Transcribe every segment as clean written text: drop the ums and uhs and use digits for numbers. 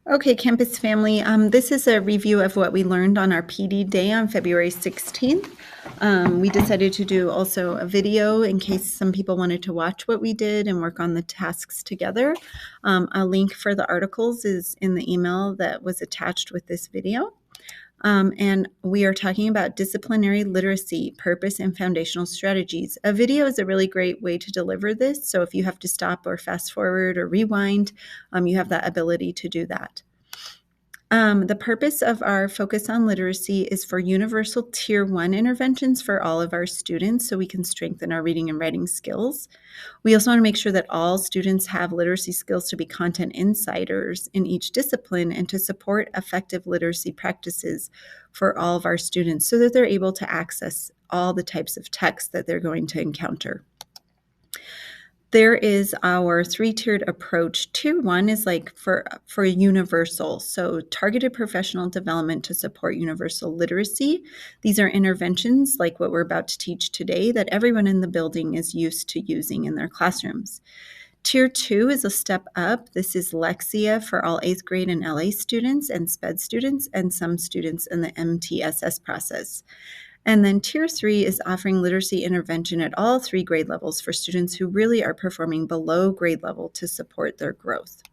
Okay, campus family, this is a review of what we learned on our PD day on February 16th. We decided to do also a video in case some people wanted to watch what we did and work on the tasks together. A link for the articles is in the email that was attached with this video. And we are talking about disciplinary literacy, purpose, and foundational strategies. A video is a really great way to deliver this. So if you have to stop or fast forward or rewind, you have that ability to do that. The purpose of our focus on literacy is for universal Tier 1 interventions for all of our students so we can strengthen our reading and writing skills. We also want to make sure that all students have literacy skills to be content insiders in each discipline and to support effective literacy practices for all of our students so that they're able to access all the types of text that they're going to encounter. There is our three-tiered approach. Tier 1 is like for universal, so targeted professional development to support universal literacy. These are interventions like what we're about to teach today that everyone in the building is used to using in their classrooms. Tier 2 is a step up. This is Lexia for all 8th grade and LA students and SPED students and some students in the MTSS process. And then Tier 3 is offering literacy intervention at all 3 grade levels for students who really are performing below grade level to support their growth.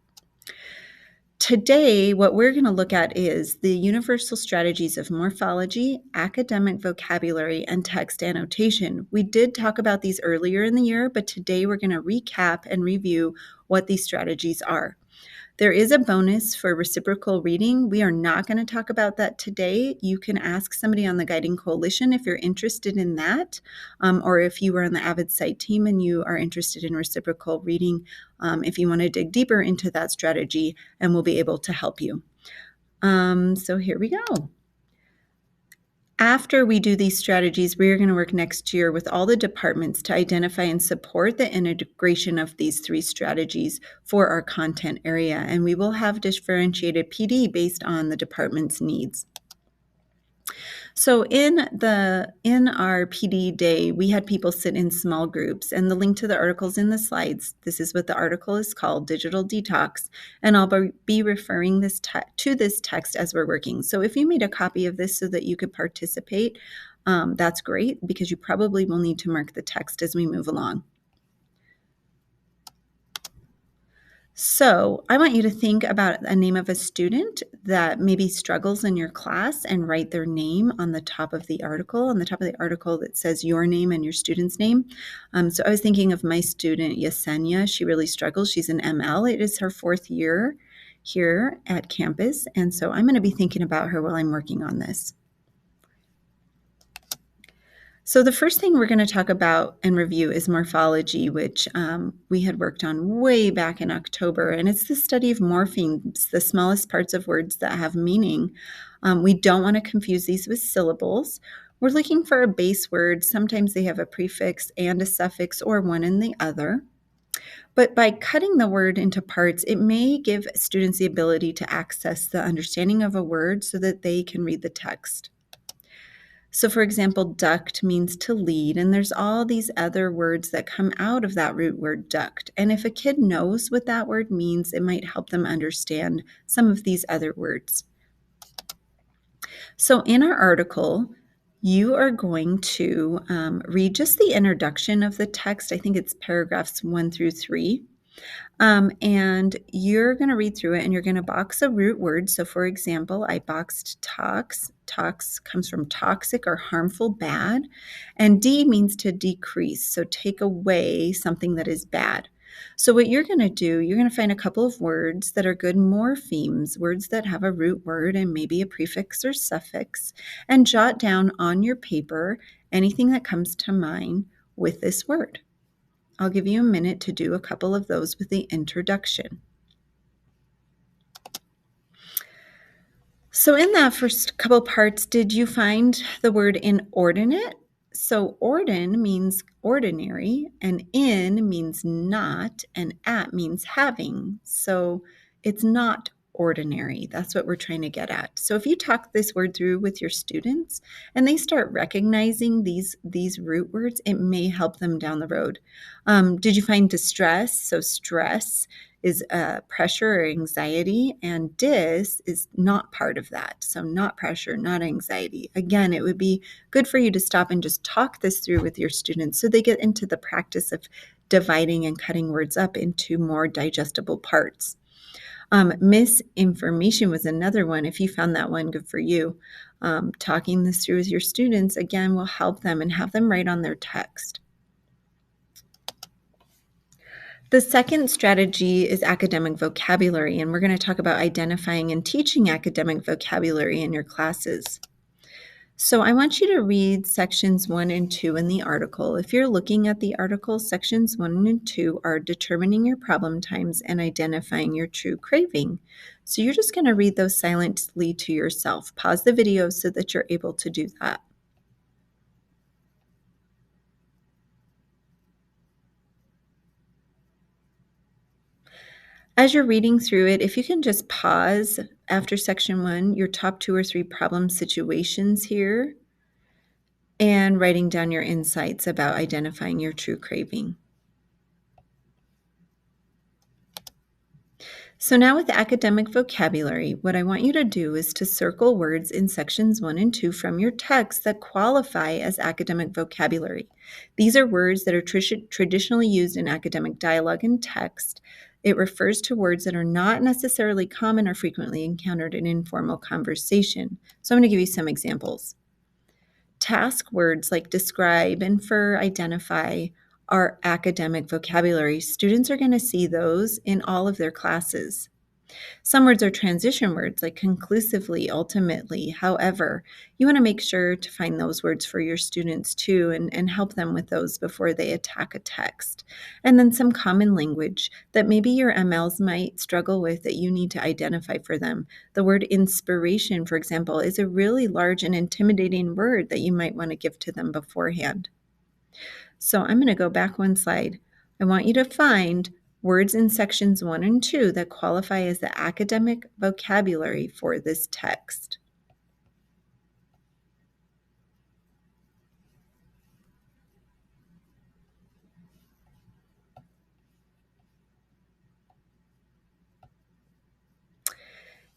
Today, what we're going to look at is the universal strategies of morphology, academic vocabulary, and text annotation. We did talk about these earlier in the year, but today we're going to recap and review what these strategies are. There is a bonus for reciprocal reading. We are not going to talk about that today. You can ask somebody on the Guiding Coalition if you're interested in that, or if you were on the Avid Sight team and you are interested in reciprocal reading, if you want to dig deeper into that strategy, and we'll be able to help you. So here we go. After we do these strategies, we are going to work next year with all the departments to identify and support the integration of these 3 strategies for our content area, and we will have differentiated PD based on the department's needs. So in our PD day, we had people sit in small groups, and the link to the article's in the slides. This is what the article is called, Digital Detox, and I'll be referring to this text as we're working. So if you made a copy of this so that you could participate, that's great because you probably will need to mark the text as we move along. So I want you to think about a name of a student that maybe struggles in your class and write their name on the top of the article, that says your name and your student's name. So I was thinking of my student, Yesenia. She really struggles. She's an ML. It is her 4th year here at campus. And so I'm going to be thinking about her while I'm working on this. So the first thing we're going to talk about and review is morphology, which we had worked on way back in October, and it's the study of morphemes, the smallest parts of words that have meaning. We don't want to confuse these with syllables. We're looking for a base word. Sometimes they have a prefix and a suffix or one and the other. But by cutting the word into parts, it may give students the ability to access the understanding of a word so that they can read the text. So for example, duct means to lead, and there's all these other words that come out of that root word duct. And if a kid knows what that word means, it might help them understand some of these other words. So in our article, you are going to read just the introduction of the text. I think it's paragraphs 1 through 3. And you're going to read through it and you're going to box a root word. So for example, I boxed tox. Tox comes from toxic or harmful, bad. And D means to decrease. So take away something that is bad. So what you're going to do, you're going to find a couple of words that are good morphemes, words that have a root word and maybe a prefix or suffix, and jot down on your paper anything that comes to mind with this word. I'll give you a minute to do a couple of those with the introduction. So in that first couple parts, did you find the word inordinate? So ordin means ordinary, and in means not, and at means having. So it's not ordinary. That's what we're trying to get at. So if you talk this word through with your students and they start recognizing these root words, it may help them down the road. Did you find distress? So stress is pressure or anxiety, and dis is not part of that. So not pressure, not anxiety. Again, it would be good for you to stop and just talk this through with your students so they get into the practice of dividing and cutting words up into more digestible parts. Misinformation was another one. If you found that one, good for you. Talking this through with your students, again, will help them and have them write on their text. The second strategy is academic vocabulary, and we're going to talk about identifying and teaching academic vocabulary in your classes. So I want you to read sections 1 and 2 in the article. If you're looking at the article, sections 1 and 2 are determining your problem times and identifying your true craving. So you're just going to read those silently to yourself. Pause the video so that you're able to do that. As you're reading through it, if you can just pause after section 1, your top 2 or 3 problem situations here, and writing down your insights about identifying your true craving. So now with academic vocabulary, what I want you to do is to circle words in sections 1 and 2 from your text that qualify as academic vocabulary. These are words that are traditionally used in academic dialogue and text. It refers to words that are not necessarily common or frequently encountered in informal conversation. So I'm going to give you some examples. Task words like describe, infer, identify are academic vocabulary. Students are going to see those in all of their classes. Some words are transition words like conclusively, ultimately, however. You want to make sure to find those words for your students too and help them with those before they attack a text. And then some common language that maybe your MLs might struggle with that you need to identify for them. The word inspiration, for example, is a really large and intimidating word that you might want to give to them beforehand. So I'm going to go back one slide. I want you to find words in sections 1 and 2 that qualify as the academic vocabulary for this text.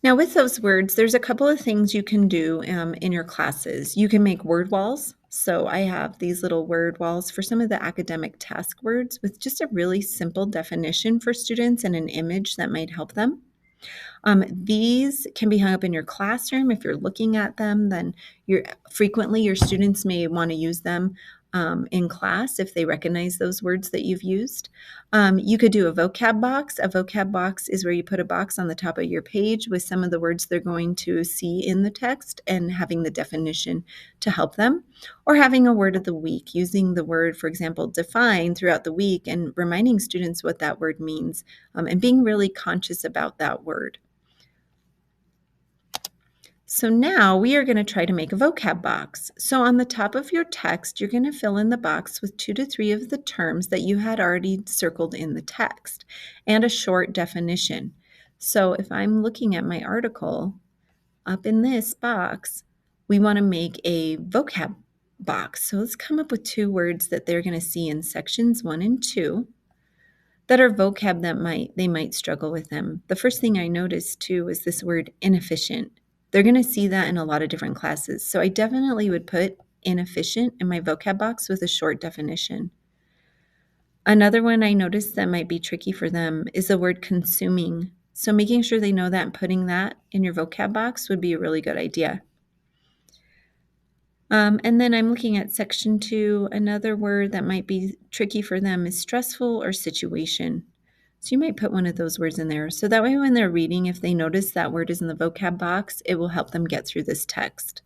Now with those words, there's a couple of things you can do in your classes. You can make word walls. So I have these little word walls for some of the academic task words with just a really simple definition for students and an image that might help them. These can be hung up in your classroom. If you're looking at them, then frequently your students may want to use them in class if they recognize those words that you've used. You could do a vocab box. A vocab box is where you put a box on the top of your page with some of the words they're going to see in the text and having the definition to help them. Or having a word of the week, using the word, for example, define throughout the week and reminding students what that word means and being really conscious about that word. So now we are going to try to make a vocab box. So on the top of your text, you're going to fill in the box with 2 to 3 of the terms that you had already circled in the text and a short definition. So if I'm looking at my article, up in this box, we want to make a vocab box. So let's come up with 2 words that they're going to see in sections 1 and 2 that are vocab that they might struggle with them. The first thing I noticed too is this word inefficient. They're going to see that in a lot of different classes. So I definitely would put inefficient in my vocab box with a short definition. Another one I noticed that might be tricky for them is the word consuming. So making sure they know that and putting that in your vocab box would be a really good idea. And then I'm looking at section 2. Another word that might be tricky for them is stressful or situation. So you might put one of those words in there. So that way when they're reading, if they notice that word is in the vocab box, it will help them get through this text.